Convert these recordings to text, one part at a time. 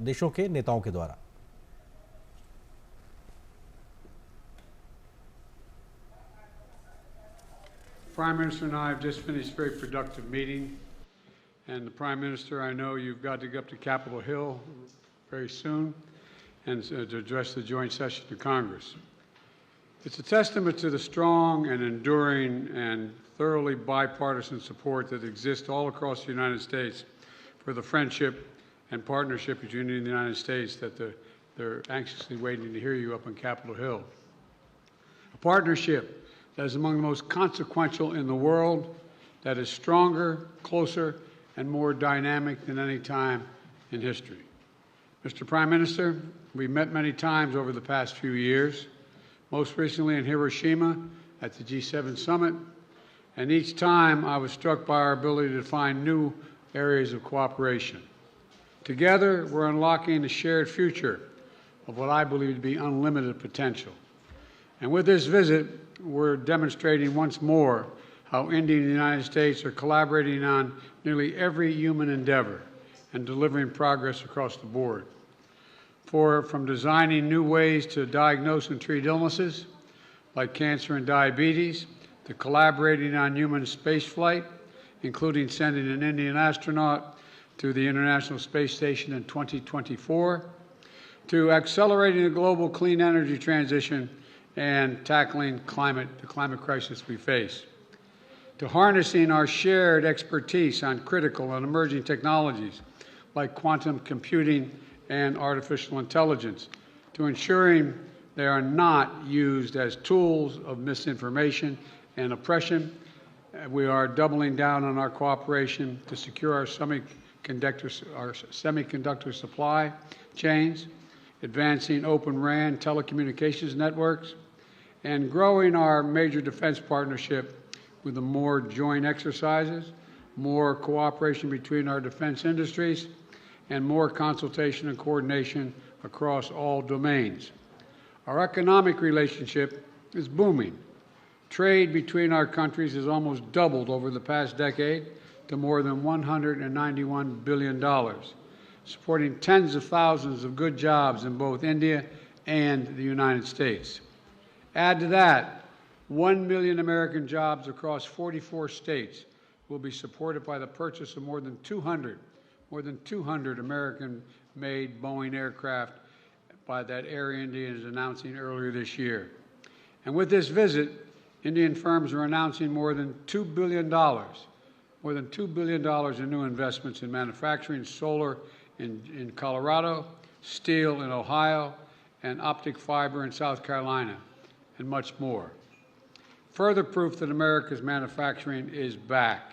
देशों के नेताओं के द्वारा। Prime Minister and I have just finished a very productive meeting. And the Prime Minister, I know you've got to go up to Capitol Hill very soon and to address the joint session of Congress. It's a testament to the strong and enduring and thoroughly bipartisan support that exists all across the United States for the friendship and partnership between India and the United States that they're anxiously waiting to hear you up on Capitol Hill. A partnership that is among the most consequential in the world, that is stronger, closer, and more dynamic than any time in history. Mr. Prime Minister, we've met many times over the past few years, most recently in Hiroshima at the G7 summit, and each time I was struck by our ability to find new areas of cooperation. Together, we're unlocking a shared future of what I believe to be unlimited potential. And with this visit, we're demonstrating once more how India and the United States are collaborating on nearly every human endeavor and delivering progress across the board. From designing new ways to diagnose and treat illnesses like cancer and diabetes, to collaborating on human spaceflight, including sending an Indian astronaut to the International Space Station in 2024, to accelerating the global clean energy transition and tackling the climate crisis we face, to harnessing our shared expertise on critical and emerging technologies like quantum computing and artificial intelligence, to ensuring they are not used as tools of misinformation and oppression. We are doubling down on our cooperation to secure our semiconductor supply chains, advancing Open RAN telecommunications networks, and growing our major defense partnership with more joint exercises, more cooperation between our defense industries, and more consultation and coordination across all domains. Our economic relationship is booming. Trade between our countries has almost doubled over the past decade to more than $191 billion, supporting tens of thousands of good jobs in both India and the United States. Add to that, 1 million American jobs across 44 states will be supported by the purchase of more than 200 American-made Boeing aircraft by that Air India is announcing earlier this year. And with this visit, Indian firms are announcing more than $2 billion in new investments in manufacturing, solar in Colorado, steel in Ohio, and optic fiber in South Carolina, and much more. Further proof that America's manufacturing is back.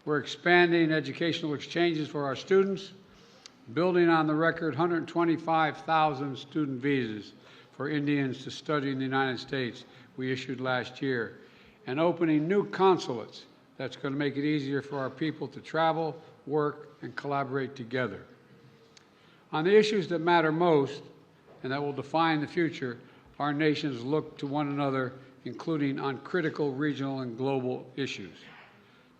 We're expanding educational exchanges for our students, building on the record 125,000 student visas for Indians to study in the United States we issued last year, and opening new consulates that's going to make it easier for our people to travel, work, and collaborate together. On the issues that matter most and that will define the future, our nations look to one another, including on critical regional and global issues.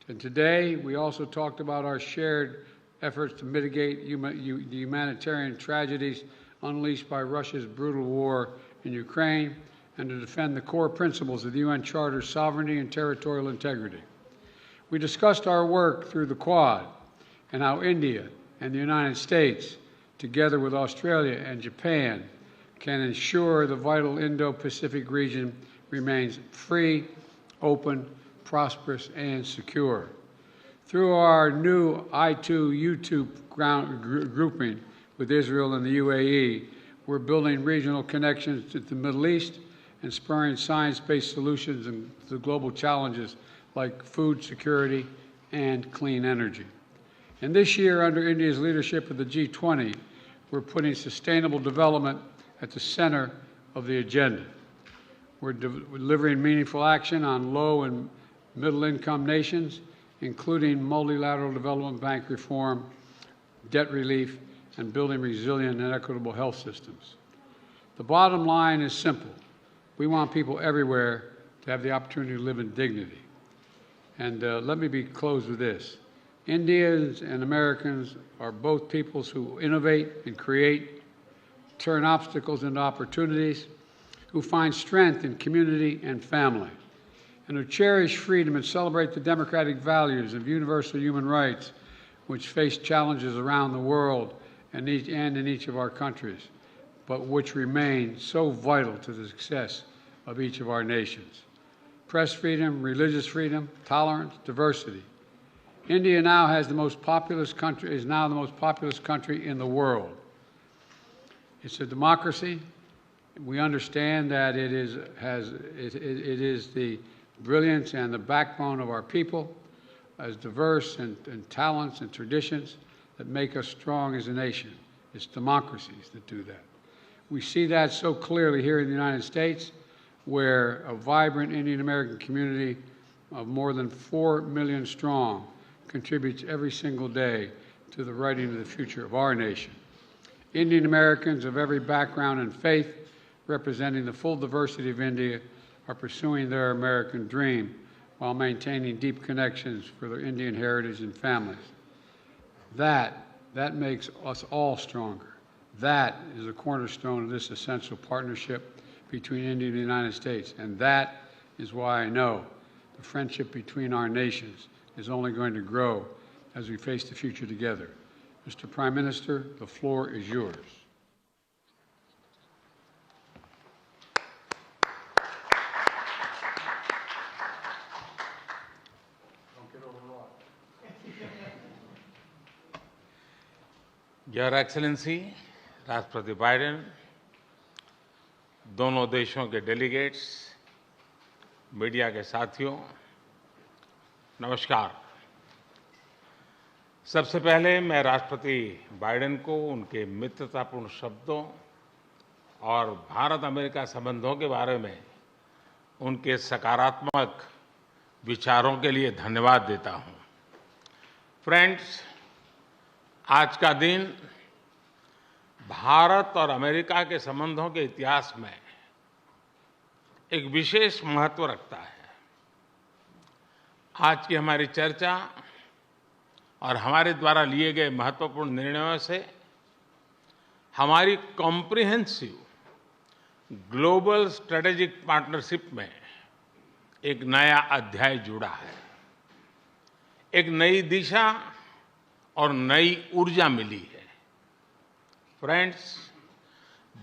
And today, we also talked about our shared efforts to mitigate the humanitarian tragedies unleashed by Russia's brutal war in Ukraine and to defend the core principles of the UN Charter's sovereignty and territorial integrity. We discussed our work through the Quad and how India and the United States, together with Australia and Japan, can ensure the vital Indo-Pacific region remains free, open, prosperous, and secure. Through our new I2U2 grouping with Israel and the UAE, we're building regional connections to the Middle East and spurring science-based solutions to global challenges like food security and clean energy. And this year, under India's leadership of the G20, we're putting sustainable development at the center of the agenda. We're delivering meaningful action on low and middle-income nations, including multilateral development bank reform, debt relief, and building resilient and equitable health systems. The bottom line is simple. We want people everywhere to have the opportunity to live in dignity. And let me close with this. Indians and Americans are both peoples who innovate and create, turn obstacles into opportunities, who find strength in community and family, and who cherish freedom and celebrate the democratic values of universal human rights which face challenges around the world and in each of our countries, but which remain so vital to the success of each of our nations. Press freedom, religious freedom, tolerance, diversity. India now is the most populous country in the world. It's a democracy. We understand that it is the brilliance and the backbone of our people, as diverse and talents and traditions that make us strong as a nation. It's democracies that do that. We see that so clearly here in the United States, where a vibrant Indian American community of more than 4 million strong contributes every single day to the writing of the future of our nation. Indian Americans of every background and faith, representing the full diversity of India, are pursuing their American dream while maintaining deep connections for their Indian heritage and families. That makes us all stronger. That is a cornerstone of this essential partnership between India and the United States, and that is why I know the friendship between our nations is only going to grow as we face the future together. Mr. Prime Minister, the floor is yours. Your excellency राष्ट्रपति Biden, दोनों देशों के delegates, media के साथियों, नमस्कार। सबसे पहले मैं राष्ट्रपति बाइडेन को उनके मित्रतापूर्ण शब्दों और भारत अमेरिका संबंधों के बारे में उनके सकारात्मक विचारों के लिए धन्यवाद देता हूं। फ्रेंड्स, आज का दिन भारत और अमेरिका के संबंधों के इतिहास में एक विशेष महत्व रखता है। आज की हमारी चर्चा और हमारे द्वारा लिए गए महत्वपूर्ण निर्णयों से हमारी कॉम्प्रिहेंसिव ग्लोबल स्ट्रेटेजिक पार्टनरशिप में एक नया अध्याय जुड़ा है। एक नई दिशा और नई ऊर्जा मिली है। फ्रेंड्स,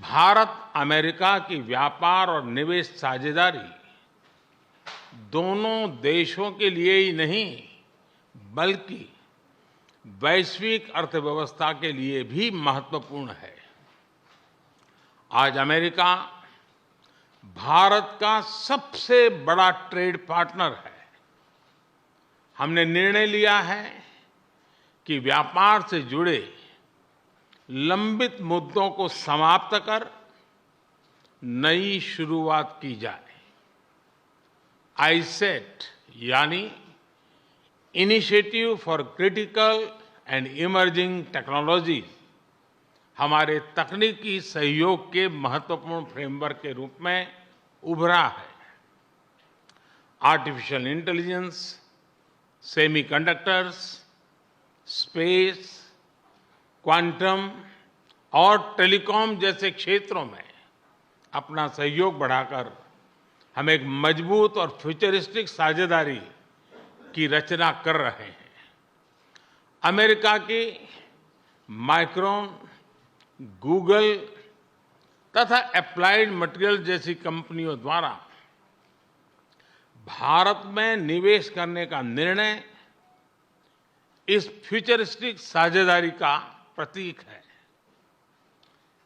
भारत अमेरिका की व्यापार और निवेश साझेदारी दोनों देशों के लिए ही नहीं, बल्कि वैश्विक अर्थव्यवस्था के लिए भी महत्वपूर्ण है। आज अमेरिका भारत का सबसे बड़ा ट्रेड पार्टनर है। हमने निर्णय लिया है कि व्यापार से जुड़े लंबित मुद्दों को समाप्त कर नई शुरुआत की जाए। आईसेट यानी initiative for critical and emerging technology हमारे तकनीकी सहयोग के महत्वपूर्ण फ्रेमवर्क के रूप में उभरा है। Artificial intelligence, semiconductors, space, quantum और टेलीकॉम जैसे क्षेत्रों में अपना सहयोग बढ़ाकर हम एक मजबूत और फ्यूचरिस्टिक साझेदारी की रचना कर रहे हैं। अमेरिका की माइक्रोन, गूगल तथा एप्लाइड मटेरियल जैसी कंपनियों द्वारा भारत में निवेश करने का निर्णय इस फ्यूचरिस्टिक साझेदारी का प्रतीक है।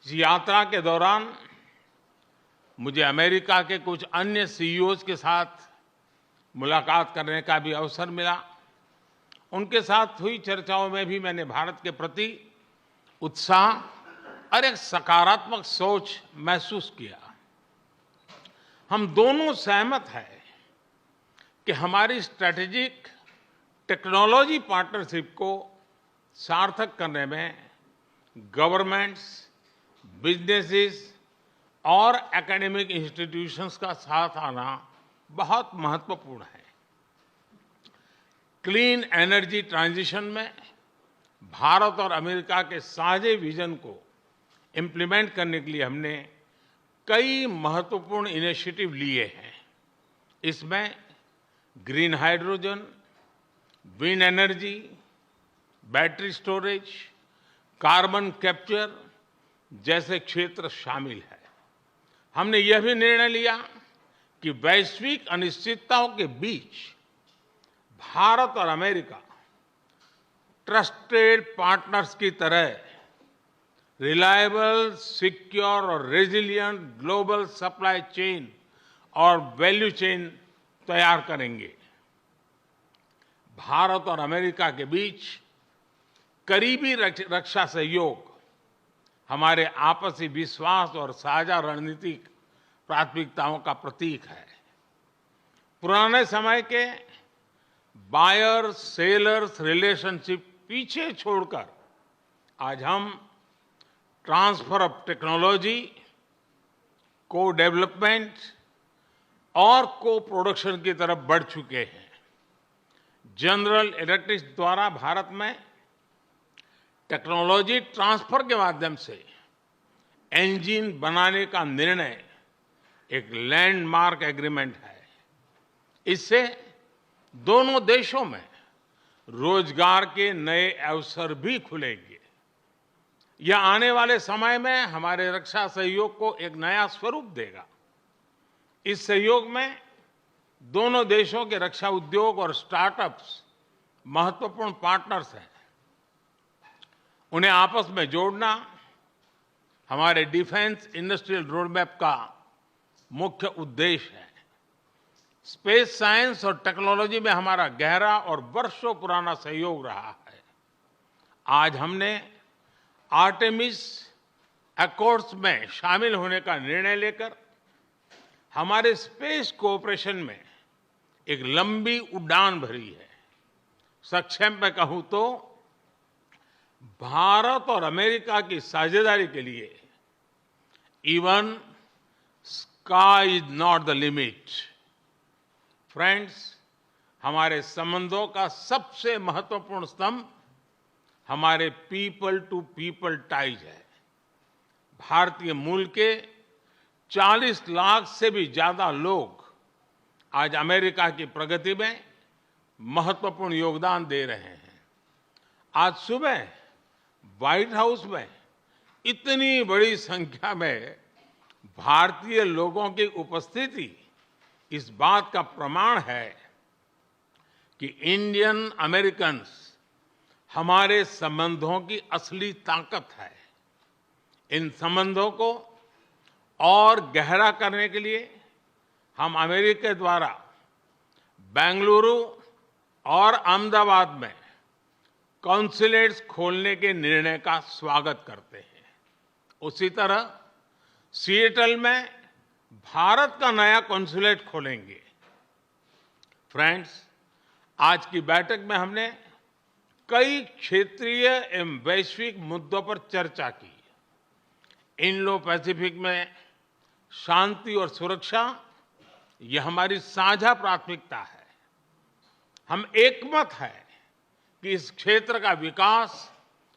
इस यात्रा के दौरान मुझे अमेरिका के कुछ अन्य सीईओज के साथ मुलाकात करने का भी अवसर मिला। उनके साथ हुई चर्चाओं में भी मैंने भारत के प्रति उत्साह और एक सकारात्मक सोच महसूस किया। हम दोनों सहमत हैं कि हमारी स्ट्रैटेजिक टेक्नोलॉजी पार्टनरशिप को सार्थक करने में गवर्नमेंट्स, बिजनेसेस और एकेडमिक इंस्टीट्यूशंस का साथ आना बहुत महत्वपूर्ण है। क्लीन एनर्जी ट्रांजिशन में भारत और अमेरिका के साझे विजन को इम्प्लीमेंट करने के लिए हमने कई महत्वपूर्ण इनिशिएटिव लिए हैं। इसमें green hydrogen, wind energy, battery storage, carbon capture जैसे क्षेत्र शामिल है। हमने यह भी निर्णय लिया कि वैश्विक अनिश्चितताओं के बीच भारत और अमेरिका ट्रस्टेड पार्टनर्स की तरह रिलायबल, सिक्योर और रेजिलिएंट ग्लोबल सप्लाई चेन और वैल्यू चेन तैयार करेंगे। भारत और अमेरिका के बीच करीबी रक्षा सहयोग हमारे आपसी विश्वास और साझा रणनीतिक प्राथमिकताओं का प्रतीक है। पुराने समय के बायर सेलर्स रिलेशनशिप पीछे छोड़कर आज हम ट्रांसफर ऑफ टेक्नोलॉजी, को डेवलपमेंट और को प्रोडक्शन की तरफ बढ़ चुके हैं। जनरल इलेक्ट्रिक द्वारा भारत में टेक्नोलॉजी ट्रांसफर के माध्यम से इंजन बनाने का निर्णय एक लैंडमार्क एग्रीमेंट है। इससे दोनों देशों में रोजगार के नए अवसर भी खुलेंगे। यह आने वाले समय में हमारे रक्षा सहयोग को एक नया स्वरूप देगा। इस सहयोग में दोनों देशों के रक्षा उद्योग और स्टार्टअप्स महत्वपूर्ण पार्टनर्स हैं। उन्हें आपस में जोड़ना हमारे डिफेंस इंडस्ट्रियल रोडमैप का मुख्य उद्देश्य है। स्पेस साइंस और टेक्नोलॉजी में हमारा गहरा और वर्षों पुराना सहयोग रहा है। आज हमने आर्टेमिस अकॉर्ड्स में शामिल होने का निर्णय लेकर हमारे स्पेस कोऑपरेशन में एक लंबी उड़ान भरी है। संक्षेप में कहूं तो भारत और अमेरिका की साझेदारी के लिए even sky is not the limit. Friends, हमारे संबंधों का सबसे महत्वपूर्ण स्तंभ हमारे पीपल टू पीपल टाइज है। भारतीय मूल के 40 लाख से भी ज्यादा लोग आज अमेरिका की प्रगति में महत्वपूर्ण योगदान दे रहे हैं। आज सुबह व्हाइट हाउस में इतनी बड़ी संख्या में भारतीय लोगों की उपस्थिति इस बात का प्रमाण है कि इंडियन अमेरिकन्स हमारे संबंधों की असली ताकत है। इन संबंधों को और गहरा करने के लिए हम अमेरिका द्वारा बेंगलुरु और अहमदाबाद में कॉन्सुलेट्स खोलने के निर्णय का स्वागत करते हैं। उसी तरह सिएटल में भारत का नया कॉन्सुलेट खोलेंगे। फ्रेंड्स, आज की बैठक में हमने कई क्षेत्रीय एवं वैश्विक मुद्दों पर चर्चा की। इंडो पैसिफिक में शांति और सुरक्षा यह हमारी साझा प्राथमिकता है। हम एकमत हैं कि इस क्षेत्र का विकास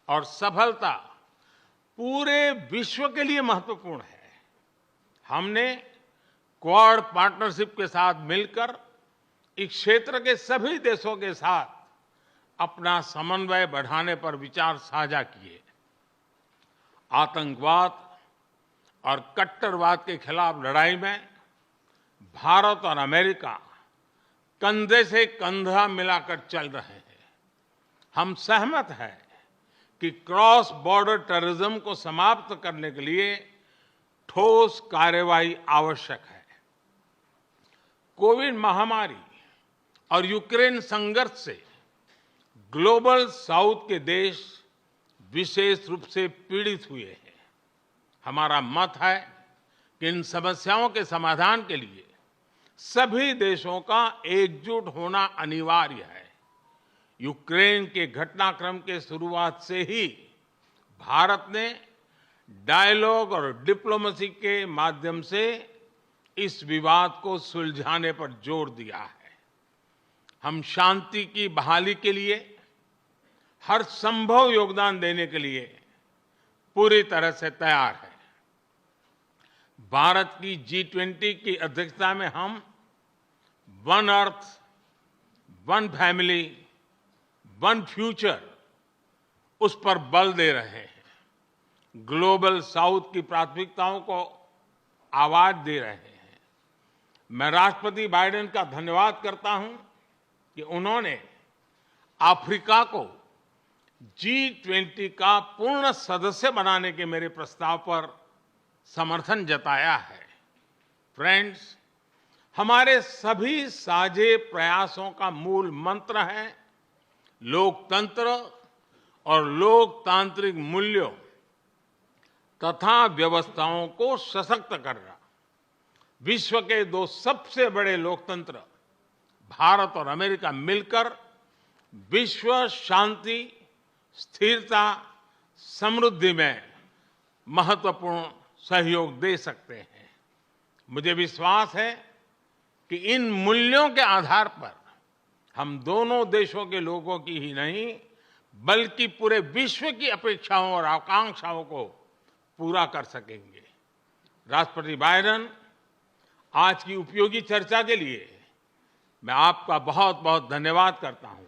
और सफलता पूरे विश्व के लिए महत्वपूर्ण है। हमने क्वाड पार्टनरशिप के साथ मिलकर इस क्षेत्र के सभी देशों के साथ अपना समन्वय बढ़ाने पर विचार साझा किए। आतंकवाद और कट्टरवाद के खिलाफ लड़ाई में भारत और अमेरिका कंधे से कंधा मिलाकर चल रहे हैं। हम सहमत हैं कि क्रॉस बॉर्डर टेररिज्म को समाप्त करने के लिए ठोस कार्रवाई आवश्यक है। कोविड महामारी और यूक्रेन संघर्ष से ग्लोबल साउथ के देश विशेष रूप से पीड़ित हुए हैं। हमारा मत है कि इन समस्याओं के समाधान के लिए सभी देशों का एकजुट होना अनिवार्य है। यूक्रेन के घटनाक्रम के शुरुआत से ही भारत ने डायलॉग और डिप्लोमेसी के माध्यम से इस विवाद को सुलझाने पर जोर दिया है। हम शांति की बहाली के लिए हर संभव योगदान देने के लिए पूरी तरह से तैयार है। भारत की G20 की अध्यक्षता में हम one earth, one family, one future उस पर बल दे रहे हैं। ग्लोबल साउथ की प्राथमिकताओं को आवाज दे रहे हैं। मैं राष्ट्रपति बाइडेन का धन्यवाद करता हूं कि उन्होंने अफ्रीका को G20 का पूर्ण सदस्य बनाने के मेरे प्रस्ताव पर समर्थन जताया है। फ्रेंड्स, हमारे सभी साझे प्रयासों का मूल मंत्र है लोकतंत्र और लोकतांत्रिक मूल्यों तथा व्यवस्थाओं को सशक्त करना। विश्व के दो सबसे बड़े लोकतंत्र भारत और अमेरिका मिलकर विश्व शांति, स्थिरता, समृद्धि में महत्वपूर्ण सहयोग दे सकते हैं। मुझे विश्वास है कि इन मूल्यों के आधार पर हम दोनों देशों के लोगों की ही नहीं बल्कि पूरे विश्व की अपेक्षाओं और आकांक्षाओं को पूरा कर सकेंगे। राष्ट्रपति बाइडेन, आज की उपयोगी चर्चा के लिए मैं आपका बहुत बहुत धन्यवाद करता हूं।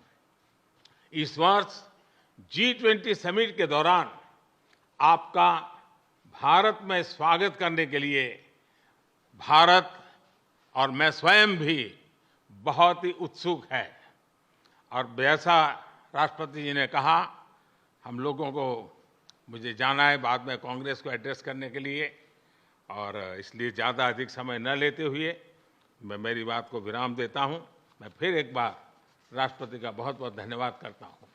इस वर्ष G20 समिट के दौरान आपका भारत में स्वागत करने के लिए भारत और मैं स्वयं भी बहुत ही उत्सुक है। और जैसा राष्ट्रपति जी ने कहा, हम लोगों को मुझे जाना है बाद में कांग्रेस को एड्रेस करने के लिए, और इसलिए ज़्यादा अधिक समय न लेते हुए मैं मेरी बात को विराम देता हूं। मैं फिर एक बार राष्ट्रपति का बहुत बहुत धन्यवाद करता हूं।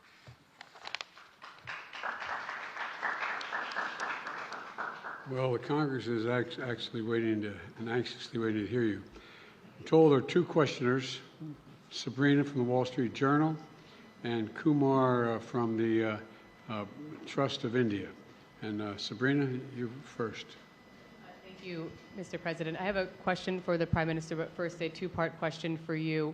Well, the Congress is actually waiting to, and anxiously waiting to hear you. I'm told there are two questioners, Sabrina from the Wall Street Journal and Kumar from the Trust of India. And Sabrina, you first. Thank you, Mr. President. I have a question for the Prime Minister, but first a two-part question for you.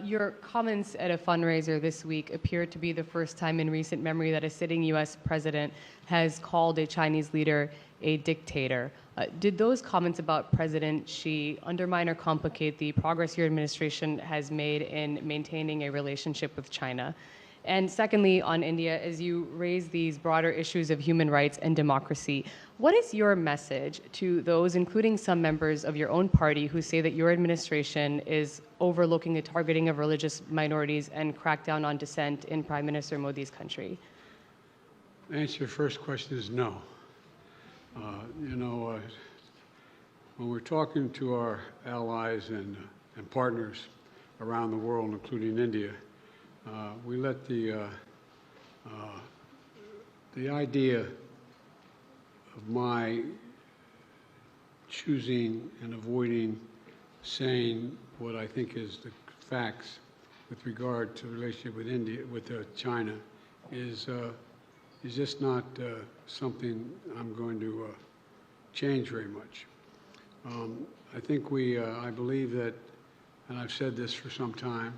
Your comments at a fundraiser this week appear to be the first time in recent memory that a sitting U.S. president has called a Chinese leader a dictator. Did those comments about President Xi undermine or complicate the progress your administration has made in maintaining a relationship with China? And secondly, on India, as you raise these broader issues of human rights and democracy, what is your message to those, including some members of your own party, who say that your administration is overlooking the targeting of religious minorities and crackdown on dissent in Prime Minister Modi's country? The answer to your first question is no. When we're talking to our allies and partners around the world, including India, we let the idea of my choosing and avoiding saying what I think is the facts with regard to the relationship with India, with China, is just not something I'm going to change very much. I think I believe that, and I've said this for some time,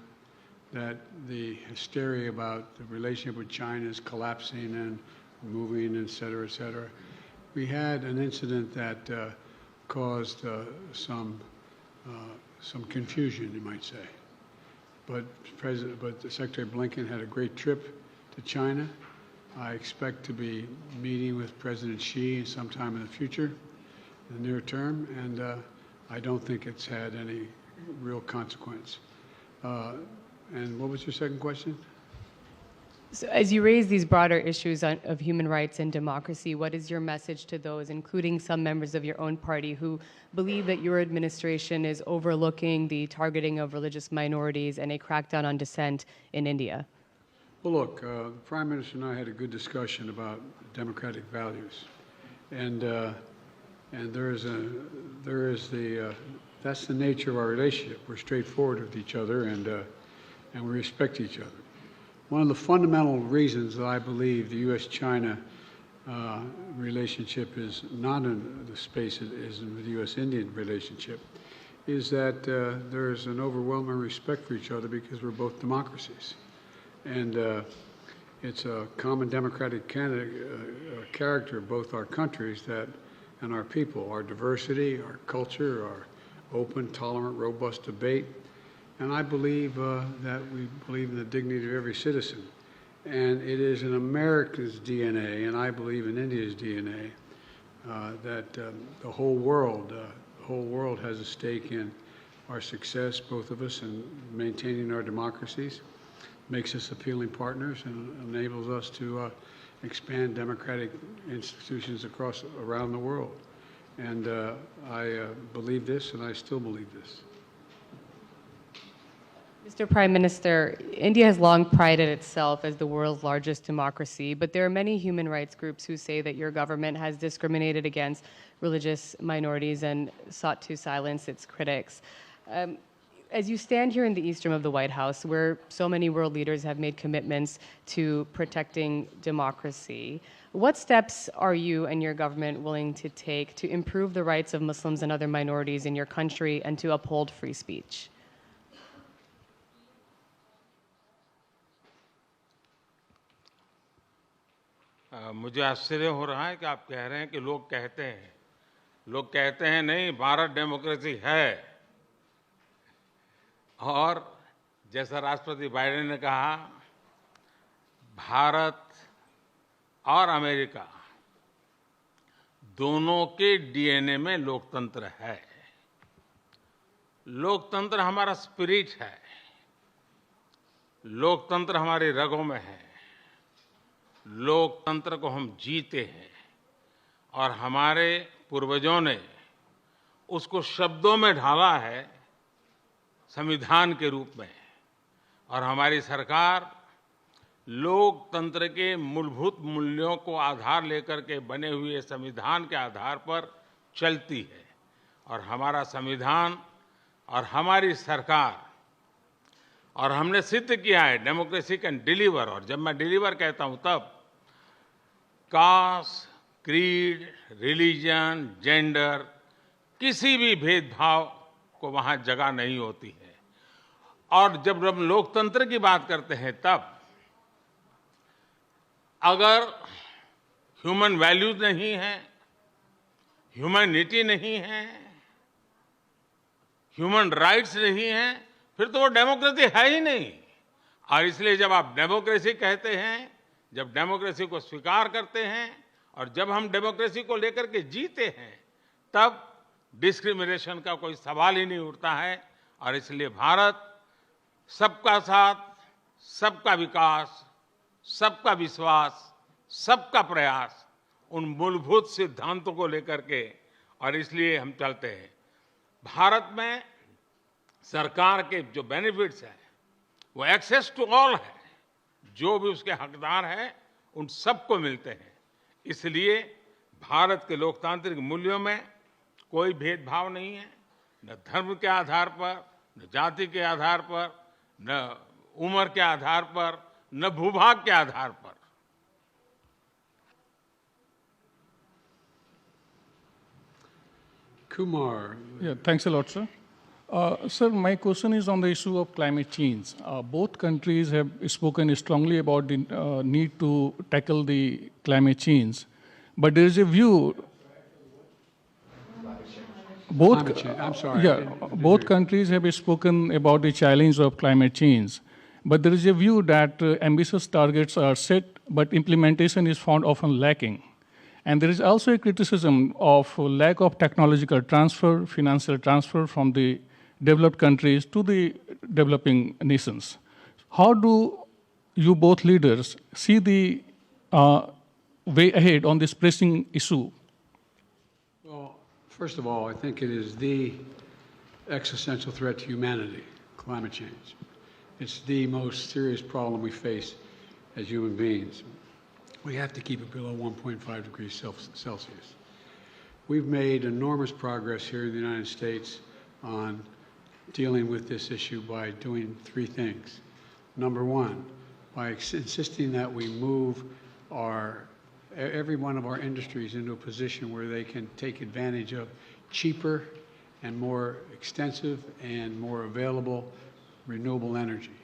that the hysteria about the relationship with China is collapsing and moving, et cetera, et cetera. We had an incident that caused some confusion, you might say. But Secretary Blinken had a great trip to China. I expect to be meeting with President Xi sometime in the future, in the near term, and I don't think it's had any real consequence. And what was your second question? So as you raise these broader issues of human rights and democracy, what is your message to those, including some members of your own party, who believe that your administration is overlooking the targeting of religious minorities and a crackdown on dissent in India? Well, look, the Prime Minister and I had a good discussion about democratic values, and that's the nature of our relationship. We're straightforward with each other, and we respect each other. One of the fundamental reasons that I believe the U.S.-China relationship is not in the space it is in the U.S.-Indian relationship is that there's an overwhelming respect for each other because we're both democracies. And it's a common democratic character of both our countries and our people, our diversity, our culture, our open, tolerant, robust debate. And I believe that we believe in the dignity of every citizen. And it is in America's DNA, and I believe in India's DNA, that the whole world has a stake in our success, both of us, in maintaining our democracies, makes us appealing partners, and enables us to expand democratic institutions around the world. And I believe this, and I still believe this. Mr. Prime Minister, India has long prided itself as the world's largest democracy, but there are many human rights groups who say that your government has discriminated against religious minorities and sought to silence its critics. As you stand here in the east room of the White House, where so many world leaders have made commitments to protecting democracy, what steps are you and your government willing to take to improve the rights of Muslims and other minorities in your country and to uphold free speech? मुझे आश्चर्य हो रहा है कि आप कह रहे हैं कि लोग कहते हैं नहीं, भारत डेमोक्रेसी है। और जैसा राष्ट्रपति बाइडेन ने कहा, भारत और अमेरिका दोनों के डीएनए में लोकतंत्र है। लोकतंत्र हमारा स्पिरिट है, लोकतंत्र हमारी रगों में है, लोकतंत्र को हम जीते हैं और हमारे पूर्वजों ने उसको शब्दों में ढाला है संविधान के रूप में। और हमारी सरकार लोकतंत्र के मूलभूत मूल्यों को आधार लेकर के बने हुए संविधान के आधार पर चलती है। और हमारा संविधान और हमारी सरकार, और हमने सिद्ध किया है डेमोक्रेसी कैन डिलीवर। और जब मैं डिलीवर कहता हूं तब कास्ट, क्रीड, रिलीजन, जेंडर, किसी भी भेदभाव को वहां जगह नहीं होती है। और जब हम लोकतंत्र की बात करते हैं तब अगर ह्यूमन वैल्यूज नहीं है, ह्यूमैनिटी नहीं है, ह्यूमन राइट्स नहीं है, फिर तो वो डेमोक्रेसी है ही नहीं। और इसलिए जब आप डेमोक्रेसी कहते हैं, जब डेमोक्रेसी को स्वीकार करते हैं और जब हम डेमोक्रेसी को लेकर के जीते हैं, तब डिस्क्रिमिनेशन का कोई सवाल ही नहीं उठता है। और इसलिए भारत सबका साथ, सबका विकास, सबका विश्वास, सबका प्रयास, उन मूलभूत सिद्धांतों को लेकर के, और इसलिए हम चलते हैं। भारत में सरकार के जो बेनिफिट्स हैं वो एक्सेस टू ऑल है, जो भी उसके हकदार हैं उन सबको मिलते हैं। इसलिए भारत के लोकतांत्रिक मूल्यों में कोई भेदभाव नहीं है, न धर्म के आधार पर, न जाति के आधार पर, न उम्र के आधार पर, न भूभाग के आधार पर। Kumar. Yeah, thanks a lot, sir. Sir, my question is on the issue of climate change. Both countries have spoken strongly about the need to tackle the climate change, but there is a view. Climate change. I'm sorry. Yeah, both countries have spoken about the challenge of climate change, but there is a view that ambitious targets are set, but implementation is found often lacking. And there is also a criticism of lack of technological transfer, financial transfer from the developed countries to the developing nations. How do you both leaders see the way ahead on this pressing issue? Well, first of all, I think it is the existential threat to humanity, climate change. It's the most serious problem we face as human beings. We have to keep it below 1.5 degrees Celsius. We've made enormous progress here in the United States on dealing with this issue by doing three things. Number one, by insisting that we move every one of our industries into a position where they can take advantage of cheaper and more extensive and more available renewable energy,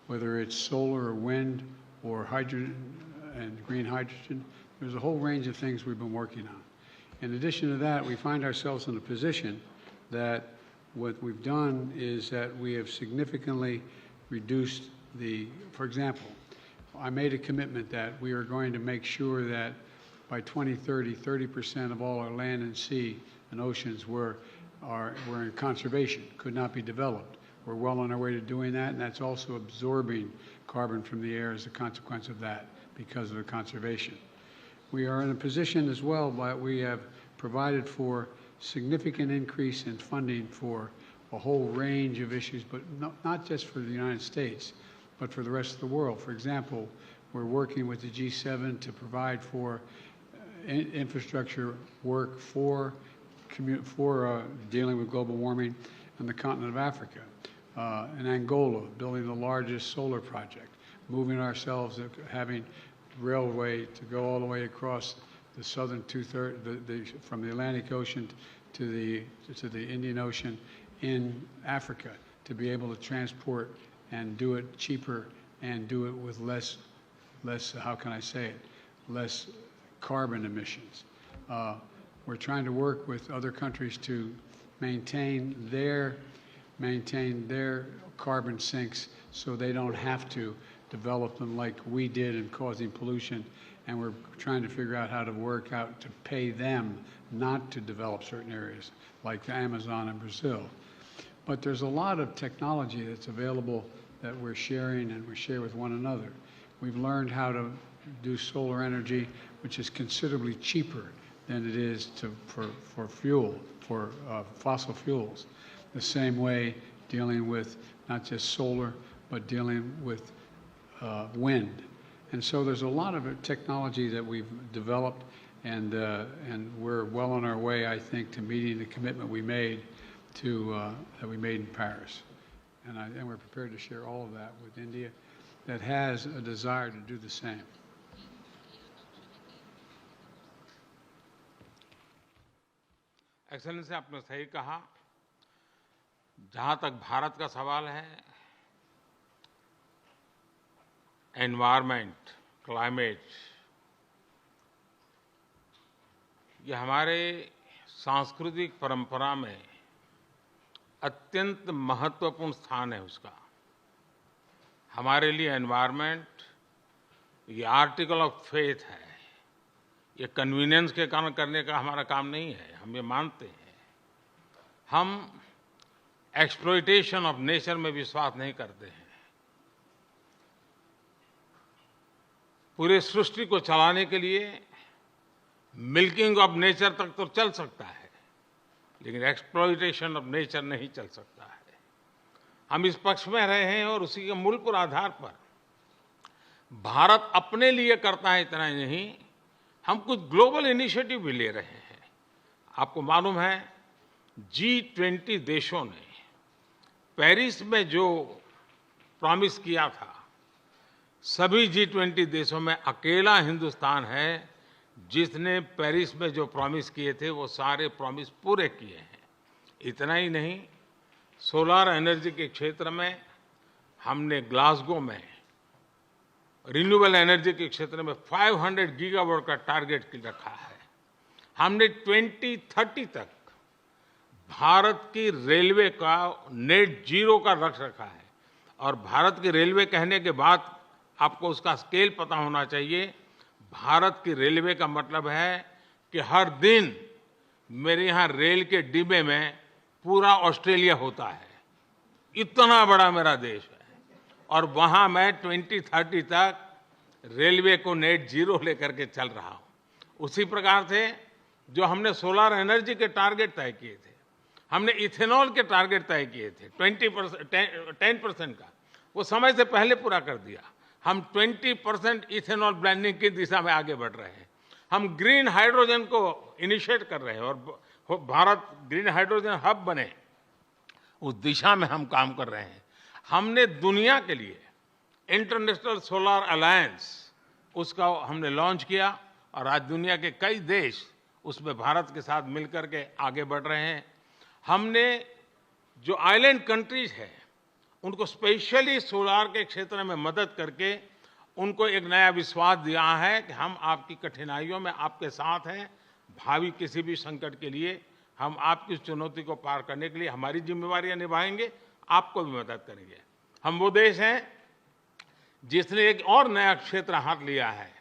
whether it's solar or wind or hydrogen and green hydrogen. There's a whole range of things we've been working on. In addition to that, we find ourselves in a position that what we've done is that we have significantly reduced for example, I made a commitment that we are going to make sure that by 2030, 30% of all our land and sea and oceans were in conservation, could not be developed. We're well on our way to doing that, and that's also absorbing carbon from the air as a consequence of that because of the conservation. We are in a position as well, but we have provided for significant increase in funding for a whole range of issues, but not just for the United States, but for the rest of the world. For example, we're working with the G7 to provide for infrastructure work for dealing with global warming on the continent of Africa. In Angola, building the largest solar project, moving ourselves, having railway to go all the way across the southern from the Atlantic Ocean to the Indian Ocean in Africa, to be able to transport and do it cheaper and do it with less, how can I say it, less carbon emissions. We're trying to work with other countries to maintain their carbon sinks so they don't have to develop them like we did in causing pollution, and we're trying to figure out how to work out to pay them not to develop certain areas like the Amazon and Brazil. But there's a lot of technology that's available that we're sharing and we share with one another. We've learned how to do solar energy, which is considerably cheaper than it is for fossil fuels. The same way dealing with not just solar, but dealing with wind. And so there's a lot of technology that we've developed, and we're well on our way, I think, to meeting the commitment we made that we made in Paris. And we're prepared to share all of that with India that has a desire to do the same. Excellency, आपने सही कहा। जहां तक भारत का सवाल है, environment, climate, ये हमारे सांस्कृतिक परंपरा में अत्यंत महत्वपूर्ण स्थान है उसका। हमारे लिए एनवायरनमेंट ये आर्टिकल ऑफ फेथ है। ये कन्वीनियंस के कारण करने का हमारा काम नहीं है, हम ये मानते हैं। हम एक्सप्लॉइटेशन ऑफ नेचर में विश्वास नहीं करते हैं। पूरे सृष्टि को चलाने के लिए मिल्किंग ऑफ नेचर तक तो चल सकता है, लेकिन एक्सप्लॉइटेशन ऑफ नेचर नहीं चल सकता है। हम इस पक्ष में रहे हैं और उसी के मूलभूत आधार पर भारत अपने लिए करता है, इतना ही नहीं, हम कुछ ग्लोबल इनिशिएटिव भी ले रहे हैं। आपको मालूम है, G20 देशों ने पेरिस में जो प्रॉमिस किया था, सभी G20 देशों में अकेला हिंदुस्तान है जिसने पेरिस में जो प्रॉमिस किए थे वो सारे प्रॉमिस पूरे किए हैं। इतना ही नहीं, सोलर एनर्जी के क्षेत्र में हमने ग्लासगो में रिन्यूएबल एनर्जी के क्षेत्र में 500 गीगावाट का टारगेट रखा है। हमने 2030 तक भारत की रेलवे का नेट जीरो का लक्ष्य रखा है। और भारत की रेलवे कहने के बाद आपको उसका स्केल पता होना चाहिए। भारत की रेलवे का मतलब है कि हर दिन मेरे यहाँ रेल के डिब्बे में पूरा ऑस्ट्रेलिया होता है। इतना बड़ा मेरा देश है और वहाँ मैं 2030 तक रेलवे को नेट जीरो लेकर के चल रहा हूँ। उसी प्रकार से जो हमने सोलर एनर्जी के टारगेट तय किए थे, हमने इथेनॉल के टारगेट तय किए थे 10% का, वो समय से पहले पूरा कर दिया। हम 20% इथेनॉल ब्लेंडिंग की दिशा में आगे बढ़ रहे हैं। हम ग्रीन हाइड्रोजन को इनिशिएट कर रहे हैं और भारत ग्रीन हाइड्रोजन हब बने, उस दिशा में हम काम कर रहे हैं। हमने दुनिया के लिए इंटरनेशनल सोलर अलायंस, उसका हमने लॉन्च किया और आज दुनिया के कई देश उसमें भारत के साथ मिलकर के आगे बढ़ रहे हैं। हमने जो आइलैंड कंट्रीज है उनको स्पेशली सोलार के क्षेत्र में मदद करके उनको एक नया विश्वास दिया है कि हम आपकी कठिनाइयों में आपके साथ हैं। भावी किसी भी संकट के लिए हम आपकी चुनौती को पार करने के लिए हमारी जिम्मेवारियां निभाएंगे, आपको भी मदद करेंगे। हम वो देश हैं जिसने एक और नया क्षेत्र हाथ लिया है।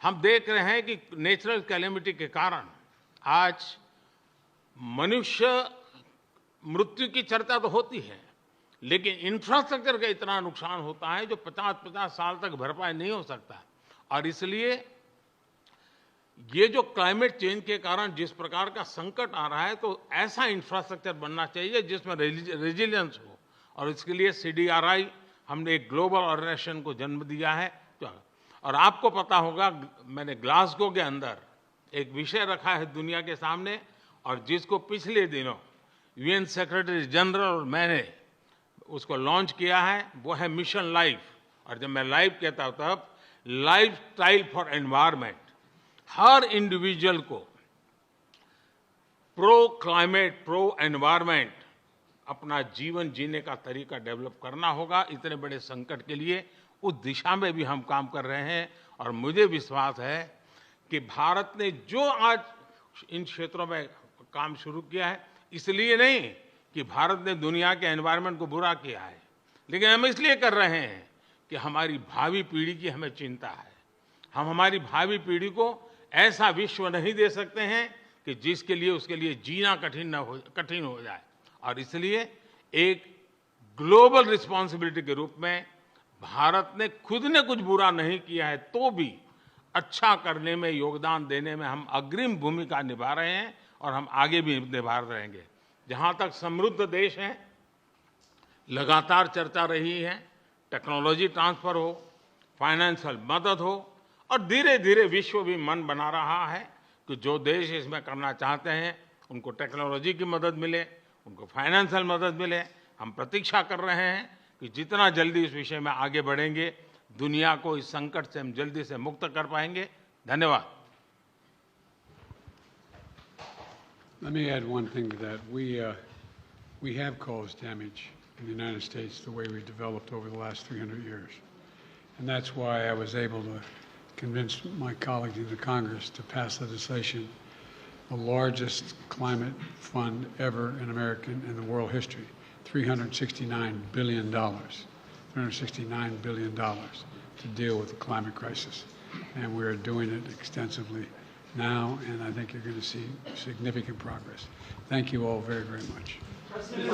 हम देख रहे हैं कि नेचुरल कैलेमिटी के कारण आज मनुष्य मृत्यु की चर्चा तो होती है, लेकिन इंफ्रास्ट्रक्चर का इतना नुकसान होता है जो 50-50 साल तक भरपाई नहीं हो सकता। और इसलिए ये जो क्लाइमेट चेंज के कारण जिस प्रकार का संकट आ रहा है, तो ऐसा इंफ्रास्ट्रक्चर बनना चाहिए जिसमें रेजिलियंस हो। और इसके लिए CDRI हमने एक ग्लोबल ऑर्गेनाइजेशन को जन्म दिया है। और आपको पता होगा, मैंने ग्लासगो के अंदर एक विषय रखा है दुनिया के सामने, और जिसको पिछले दिनों UN सेक्रेटरी जनरल और मैंने उसको लॉन्च किया है, वो है मिशन लाइफ। और जब मैं लाइफ कहता हूं तब life style for environment. Her individual को प्रो क्लाइमेट, प्रो एनवायरमेंट अपना जीवन जीने का तरीका डेवलप करना होगा। इतने बड़े संकट के लिए उस दिशा में भी हम काम कर रहे हैं। और मुझे विश्वास है कि भारत ने जो आज इन क्षेत्रों में काम शुरू किया है, इसलिए नहीं कि भारत ने दुनिया के एनवायरनमेंट को बुरा किया है, लेकिन हम इसलिए कर रहे हैं कि हमारी भावी पीढ़ी की हमें चिंता है। हम हमारी भावी पीढ़ी को ऐसा विश्व नहीं दे सकते हैं कि जिसके लिए उसके लिए जीना कठिन हो जाए। और इसलिए एक ग्लोबल रिस्पॉन्सिबिलिटी के रूप में भारत ने खुद ने कुछ बुरा नहीं किया है तो भी अच्छा करने में, योगदान देने में हम अग्रिम भूमिका निभा रहे हैं और हम आगे भी निभा रहेंगे। जहाँ तक समृद्ध देश हैं, लगातार चर्चा रही है, टेक्नोलॉजी ट्रांसफर हो, फाइनेंशियल मदद हो, और धीरे धीरे विश्व भी मन बना रहा है कि जो देश इसमें करना चाहते हैं उनको टेक्नोलॉजी की मदद मिले, उनको फाइनेंशियल मदद मिले। हम प्रतीक्षा कर रहे हैं कि जितना जल्दी इस विषय में आगे बढ़ेंगे, दुनिया को इस संकट से हम जल्दी से मुक्त कर पाएंगे। धन्यवाद। Let me add one thing to that. We have caused damage in the United States the way we developed over the last 300 years. And that's why I was able to convince my colleagues in the Congress to pass legislation, the largest climate fund ever in American and the world history, $369 billion. $369 billion to deal with the climate crisis. And we're doing it extensively now, and I think you're going to see significant progress. Thank you all very, very much. President,